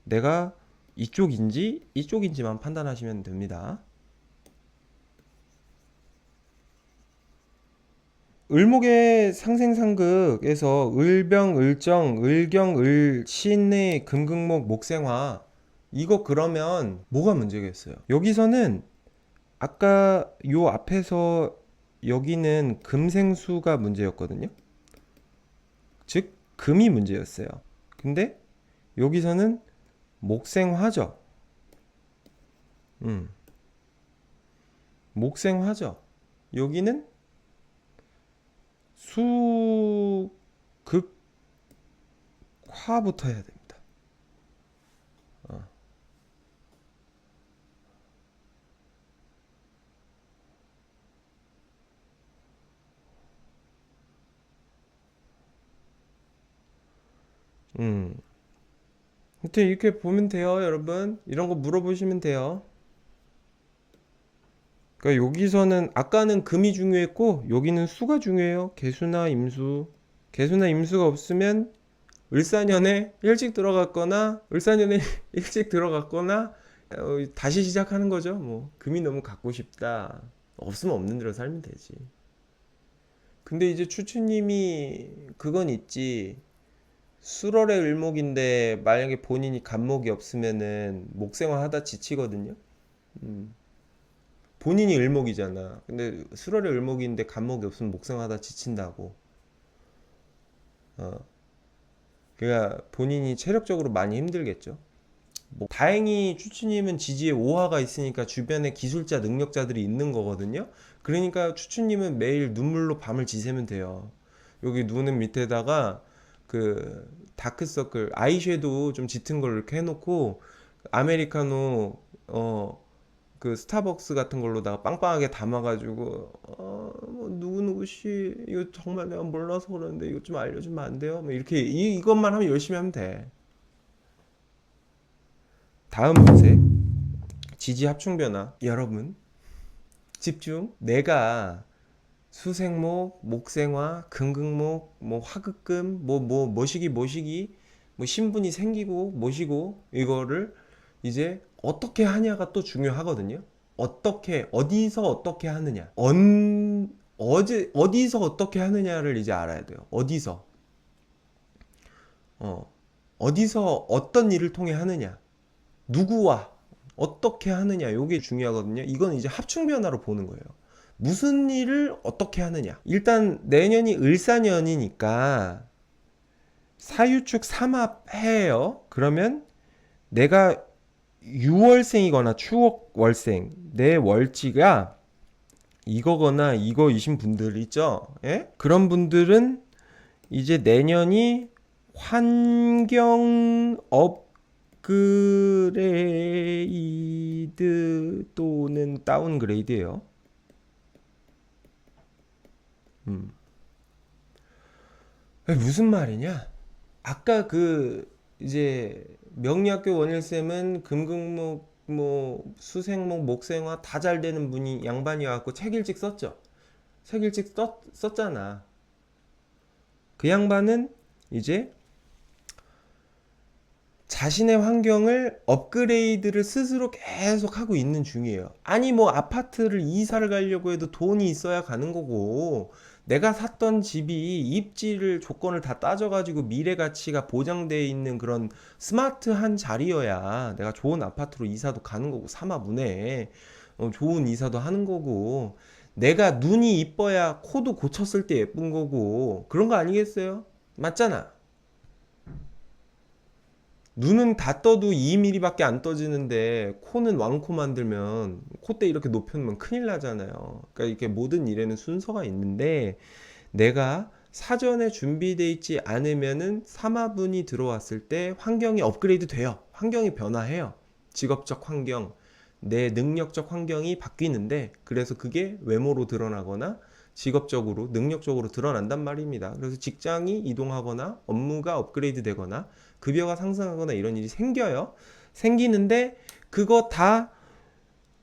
내가 이쪽인지 이쪽인지만 판단하시면 됩니다. 을목의 상생상극에서 을병, 을정, 을경, 을신의 금극목, 목생화 이거 그러면 뭐가 문제겠어요? 여기서는 아까 요 앞에서 여기는 금생수가 문제였거든요. 즉 금이 문제였어요. 근데 여기서는 목생화죠. 음, 목생화죠. 여기는 수극화부터 해야 됩니다. 어. 음. 하여튼 이렇게 보면 돼요, 여러분. 이런 거 물어보시면 돼요. 그러니까 여기서는 아까는 금이 중요했고 여기는 수가 중요해요. 개수나 임수. 개수나 임수가 없으면 을사년에 일찍 들어갔거나 을사년에 일찍 들어갔거나 다시 시작하는 거죠. 뭐 금이 너무 갖고 싶다. 없으면 없는 대로 살면 되지. 근데 이제 추추님이 그건 있지. 수월의 을목인데 만약에 본인이 간목이 없으면은 목생화 하다 지치거든요. 음. 본인이 을목이잖아. 근데 수월의 을목인데 간목이 없으면 목생화 하다 지친다고. 어. 그러니까 본인이 체력적으로 많이 힘들겠죠. 뭐 다행히 추추님은 지지에 오화가 있으니까 주변에 기술자 능력자들이 있는 거거든요. 그러니까 추추님은 매일 눈물로 밤을 지새면 돼요. 여기 눈은 밑에다가 그 다크서클 아이섀도우 좀 짙은 걸 이렇게 해놓고 아메리카노 그 스타벅스 같은 걸로다가 빵빵하게 담아가지고 뭐 누구누구씨 이거 정말 내가 몰라서 그러는데 이거 좀 알려주면 안 돼요? 뭐 이렇게 이것만 하면 열심히 하면 돼. 다음 운세 지지 합충 변화 여러분 집중. 내가 수생목, 목생화, 금극목, 뭐 화극금, 모시기, 뭐 신분이 생기고 모시고 이거를 이제 어떻게 하냐가 또 중요하거든요. 어디서 어떻게 하느냐. 어디서 어떻게 하느냐를 이제 알아야 돼요. 어, 어디서 어떤 일을 통해 하느냐. 누구와 어떻게 하느냐. 요게 중요하거든요. 이건 이제 합충 변화로 보는 거예요. 무슨 일을 어떻게 하느냐. 일단 내년이 을사년이니까 사유축 삼합해요. 그러면 내가 유월생이거나 추월생 내 월지가 이거거나 이거이신 분들 있죠. 예? 그런 분들은 이제 내년이 환경 업그레이드 또는 다운그레이드예요. 무슨 말이냐? 아까 그 이제 명리학교 원일쌤은 금극목 뭐 수생목 목생화 다 잘 되는 분이 양반이 와갖고 책 일찍 썼죠. 책 일찍 썼잖아. 그 양반은 이제 자신의 환경을 업그레이드를 스스로 계속 하고 있는 중이에요. 아니 뭐 아파트를 이사를 가려고 해도 돈이 있어야 가는 거고, 내가 샀던 집이 입지를 조건을 다 따져가지고 미래 가치가 보장되어 있는 그런 스마트한 자리여야 내가 좋은 아파트로 이사도 가는 거고, 사마문에 좋은 이사도 하는 거고, 내가 눈이 이뻐야 코도 고쳤을 때 예쁜 거고, 그런 거 아니겠어요? 맞잖아. 눈은 다 떠도 2mm밖에 안 떠지는데 코는 왕코 만들면 콧대 이렇게 높여놓으면 큰일 나잖아요. 그러니까 이렇게 모든 일에는 순서가 있는데, 내가 사전에 준비되어 있지 않으면은 삼화분이 들어왔을 때 환경이 업그레이드 돼요. 환경이 변화해요. 직업적 환경, 내 능력적 환경이 바뀌는데, 그래서 그게 외모로 드러나거나 직업적으로 능력적으로 드러난단 말입니다. 그래서 직장이 이동하거나 업무가 업그레이드 되거나 급여가 상승하거나 이런 일이 생겨요. 생기는데 그거 다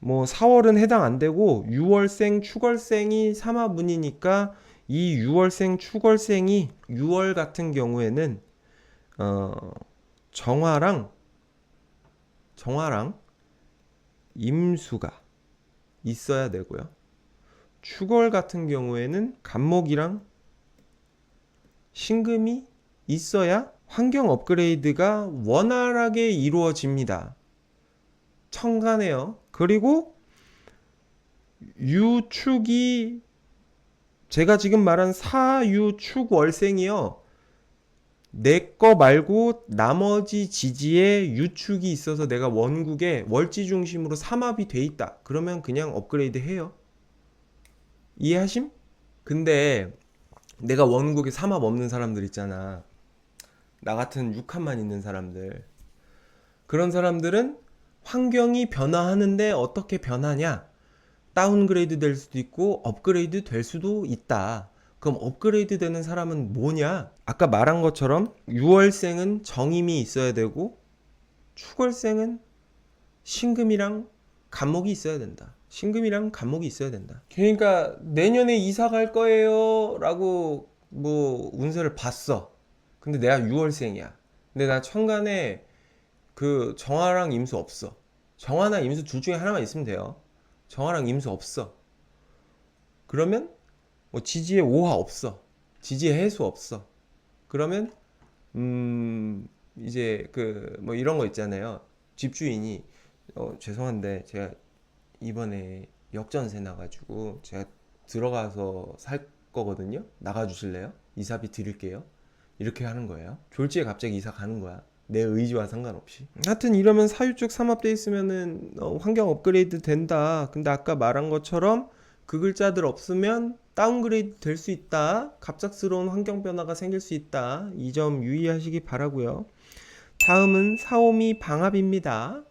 뭐 4월은 해당 안 되고 6월생, 축월생이 삼화문이니까, 이 6월생, 축월생이 6월 같은 경우에는 어, 정화랑 임수가 있어야 되고요. 축월 같은 경우에는 간목이랑 신금이 있어야 환경 업그레이드가 원활하게 이루어집니다. 청가네요. 그리고 유축이, 제가 지금 말한 사유축 월생이요, 내 거 말고 나머지 지지에 유축이 있어서 내가 원국에 월지 중심으로 삼합이 돼 있다. 그러면 그냥 업그레이드 해요. 이해하심? 근데 내가 원국에 삼합 없는 사람들 있잖아. 나 같은 육합만 있는 사람들. 그런 사람들은 환경이 변화하는데 어떻게 변하냐? 다운그레이드 될 수도 있고 업그레이드 될 수도 있다. 그럼 업그레이드 되는 사람은 뭐냐? 아까 말한 것처럼 6월생은 정임이 있어야 되고, 축월생은 신금이랑 간목이 있어야 된다. 신금이랑 간목이 있어야 된다. 그러니까 내년에 이사 갈 거예요 라고 뭐 운세를 봤어. 근데 내가 6월생이야. 근데 나 천간에 그 정화랑 임수 없어. 정화나 임수 둘 중에 하나만 있으면 돼요. 정화랑 임수 없어. 그러면 뭐 지지에 오화 없어. 지지에 해수 없어. 그러면 이제 그 뭐 이런 거 있잖아요. 집주인이 죄송한데 제가 이번에 역전세 나가지고 제가 들어가서 살 거거든요. 나가 주실래요? 이사비 드릴게요. 이렇게 하는 거예요. 졸지에 갑자기 이사 가는 거야. 내 의지와 상관없이. 하여튼 이러면 사유축 삼합돼 있으면은 환경 업그레이드 된다. 근데 아까 말한 것처럼 그 글자들 없으면 다운그레이드 될 수 있다. 갑작스러운 환경 변화가 생길 수 있다. 이 점 유의하시기 바라고요. 다음은 사오미 방합입니다.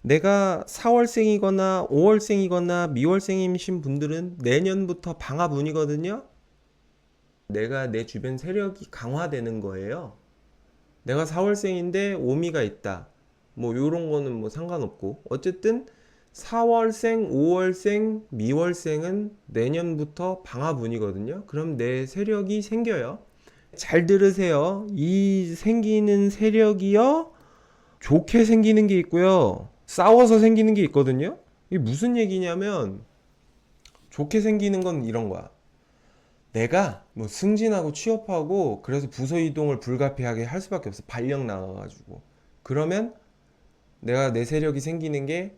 내가 4월생이거나 5월생이거나 미월생이신 분들은 내년부터 방합운이거든요. 내가 내 주변 세력이 강화되는 거예요. 내가 4월생인데 오미가 있다. 뭐 요런 거는 뭐 상관없고, 어쨌든 4월생, 5월생, 미월생은 내년부터 방화운이거든요. 그럼 내 세력이 생겨요. 잘 들으세요. 이 생기는 세력이요, 좋게 생기는 게 있고요, 싸워서 생기는 게 있거든요. 이게 무슨 얘기냐면, 좋게 생기는 건 이런 거야. 내가 뭐 승진하고 취업하고 그래서 부서 이동을 불가피하게 할 수밖에 없어. 발령 나가가지고. 그러면 내가 내 세력이 생기는 게,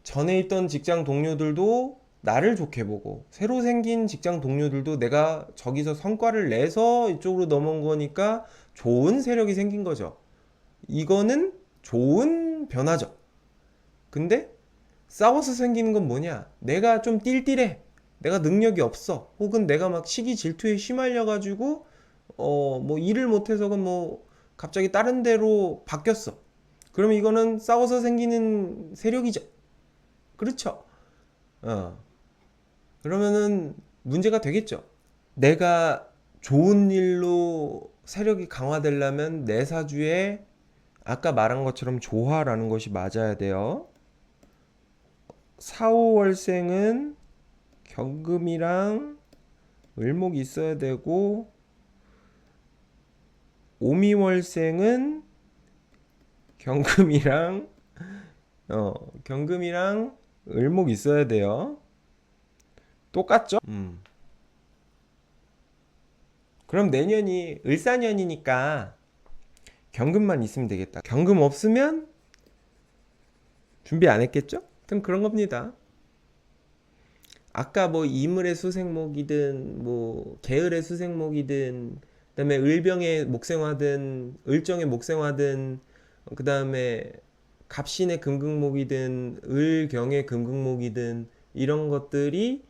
전에 있던 직장 동료들도 나를 좋게 보고, 새로 생긴 직장 동료들도 내가 저기서 성과를 내서 이쪽으로 넘어온 거니까 좋은 세력이 생긴 거죠. 이거는 좋은 변화죠. 근데 싸워서 생기는 건 뭐냐? 내가 좀 띨띨해. 내가 능력이 없어. 혹은 내가 막 시기 질투에 휘말려 가지고 뭐 일을 못해서 뭐 갑자기 다른 데로 바뀌었어. 그러면 이거는 싸워서 생기는 세력이죠. 그렇죠? 어. 그러면은 문제가 되겠죠. 내가 좋은 일로 세력이 강화되려면 내 사주에 아까 말한 것처럼 조화라는 것이 맞아야 돼요. 4, 5월생은 경금이랑 을목이 있어야 되고, 오미월생은 경금이랑 경금이랑 을목 있어야 돼요. 똑같죠? 그럼 내년이 을사년이니까 경금만 있으면 되겠다. 경금 없으면 준비 안 했겠죠? 하여튼 그런 겁니다. 아까 뭐 이물의 수생목이든 뭐 계을의 수생목이든, 그다음에 을병의 목생화든 을정의 목생화든, 그다음에 갑신의 금극목이든 을경의 금극목이든, 이런 것들이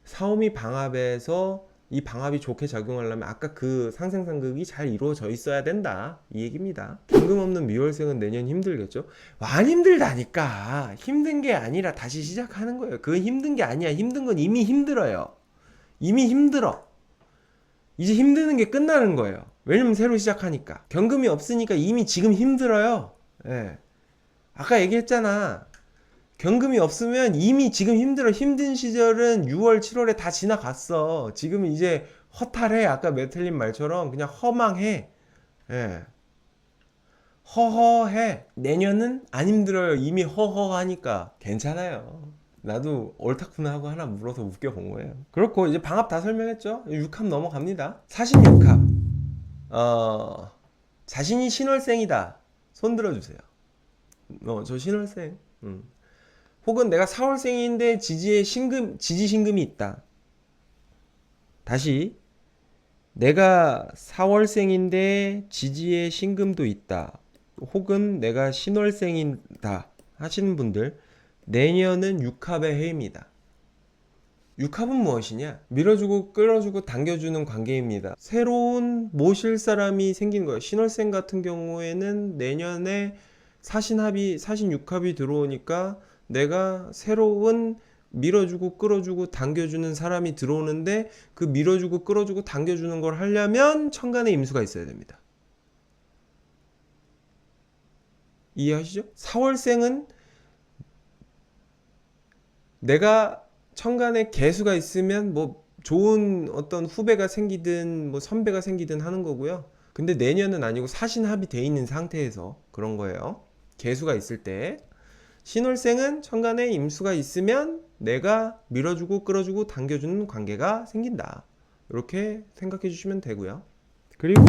사오미 방합에서 이 방합이 좋게 작용하려면 아까 그 상생상극이 잘 이루어져 있어야 된다, 이 얘기입니다. 경금 없는 미월생은 내년 힘들겠죠? 안 힘들다니까. 힘든 게 아니라 다시 시작하는 거예요. 그건 힘든 게 아니야. 힘든 건 이미 힘들어요. 이미 힘들어. 이제 힘드는 게 끝나는 거예요. 왜냐면 새로 시작하니까. 경금이 없으니까 이미 지금 힘들어요. 예. 아까 얘기했잖아. 경금이 없으면 이미 지금 힘들어. 힘든 시절은 6월, 7월에 다 지나갔어. 지금 이제 허탈해. 아까 메텔린 말처럼 그냥 허망해. 예. 허허해. 내년은 안 힘들어요. 이미 허허하니까. 괜찮아요. 나도 옳다구나 하고 하나 물어서 웃겨본 거예요. 그렇고 이제 방합 다 설명했죠. 6합 넘어갑니다. 사신 6합. 자신이 신월생이다. 손 들어주세요. 저 신월생. 혹은 내가 4월생인데 지지에 지지 신금이 있다. 다시, 내가 4월생인데 지지에 신금도 있다. 혹은 내가 신월생이다 하시는 분들, 내년은 6합의 해입니다. 6합은 무엇이냐? 밀어주고 끌어주고 당겨주는 관계입니다. 새로운 모실 사람이 생긴 거예요. 신월생 같은 경우에는 내년에 사신 6합이 들어오니까 내가 새로운 밀어주고 끌어주고 당겨주는 사람이 들어오는데, 그 밀어주고 끌어주고 당겨주는 걸 하려면 천간에 임수가 있어야 됩니다. 이해하시죠? 4월생은 내가 천간에 개수가 있으면 뭐 좋은 어떤 후배가 생기든 뭐 선배가 생기든 하는 거고요. 근데 내년은 아니고 사신합이 돼 있는 상태에서 그런 거예요. 개수가 있을 때. 신월생은 천간에 임수가 있으면 내가 밀어주고 끌어주고 당겨주는 관계가 생긴다. 이렇게 생각해 주시면 되고요. 그리고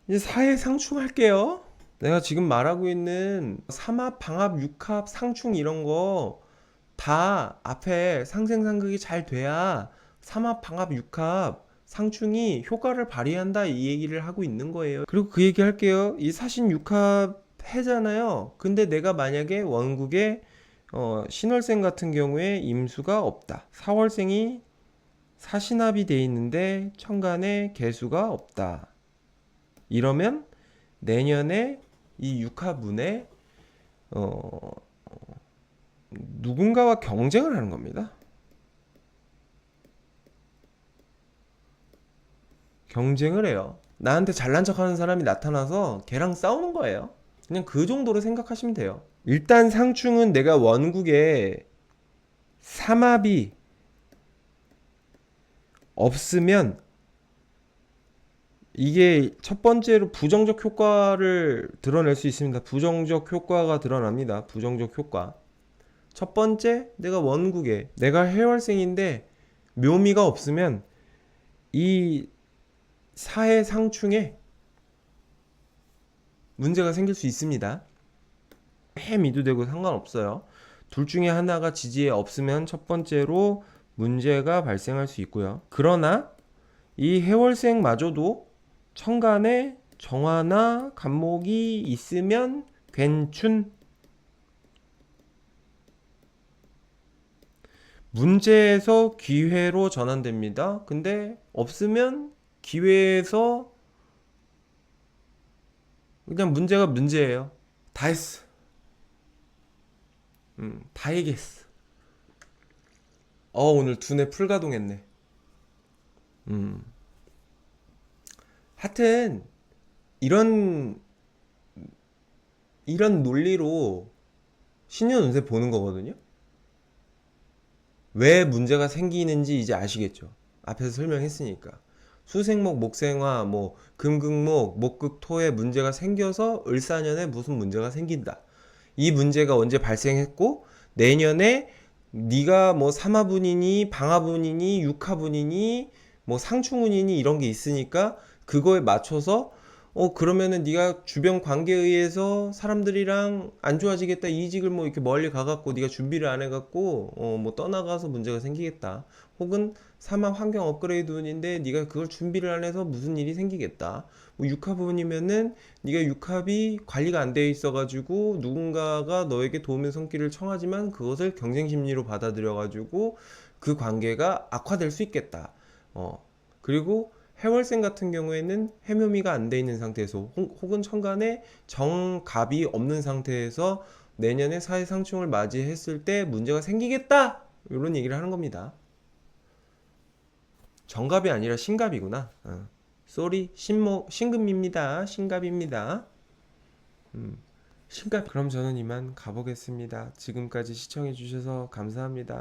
이제 사회 상충 할게요. 내가 지금 말하고 있는 삼합, 방합, 육합, 상충 이런 거 다 앞에 상생상극이 잘 돼야 삼합, 방합, 육합, 상충이 효과를 발휘한다, 이 얘기를 하고 있는 거예요. 그리고 그 얘기 할게요. 이 사신 육합 해잖아요. 근데 내가 만약에 원국에 신월생 같은 경우에 임수가 없다. 4월생이 사신합이 돼 있는데 천간에 개수가 없다. 이러면 내년에 이 육합운에 누군가와 경쟁을 하는 겁니다. 경쟁을 해요. 나한테 잘난 척하는 사람이 나타나서 걔랑 싸우는 거예요. 그냥 그 정도로 생각하시면 돼요. 일단 상충은 내가 원국에 삼합이 없으면 이게 첫 번째로 부정적 효과를 드러낼 수 있습니다. 부정적 효과가 드러납니다. 부정적 효과. 첫 번째, 내가 원국에 내가 해월생인데 묘미가 없으면 이 사해 상충에 문제가 생길 수 있습니다. 해미도 되고 상관없어요. 둘 중에 하나가 지지에 없으면 첫 번째로 문제가 발생할 수 있고요. 그러나 이 해월생마저도 천간에 정화나 간목이 있으면 괜춘. 문제에서 기회로 전환됩니다. 근데 없으면 기회에서 그냥 문제가 문제예요. 다 했어. 다 얘기했어. 오늘 두뇌 풀가동했네. 음. 하여튼 이런 논리로 신년 운세 보는 거거든요. 왜 문제가 생기는지 이제 아시겠죠? 앞에서 설명했으니까. 수생목, 목생화, 뭐 금극목, 목극토에 문제가 생겨서 을사년에 무슨 문제가 생긴다. 이 문제가 언제 발생했고 내년에 네가 뭐 삼화분이니 방화분이니 육화분이니 뭐 상충운이니 이런 게 있으니까 그거에 맞춰서 그러면은 네가 주변 관계에 의해서 사람들이랑 안 좋아지겠다. 이직을 뭐 이렇게 멀리 가갖고 네가 준비를 안 해갖고 뭐 떠나가서 문제가 생기겠다. 혹은 사막 환경 업그레이드 운인데 네가 그걸 준비를 안 해서 무슨 일이 생기겠다. 뭐 육합 부분이면은 네가 육합이 관리가 안 되어 있어가지고 누군가가 너에게 도움의 손길을 청하지만 그것을 경쟁 심리로 받아들여가지고 그 관계가 악화될 수 있겠다. 그리고 해월생 같은 경우에는 해묘미가 안 돼 있는 상태에서 혹은 천간에 정갑이 없는 상태에서 내년에 사회상충을 맞이했을 때 문제가 생기겠다 이런 얘기를 하는 겁니다. 정갑이 아니라 신갑이구나. 쏘리 신금입니다. 신갑입니다. 신갑. 그럼 저는 이만 가보겠습니다. 지금까지 시청해 주셔서 감사합니다.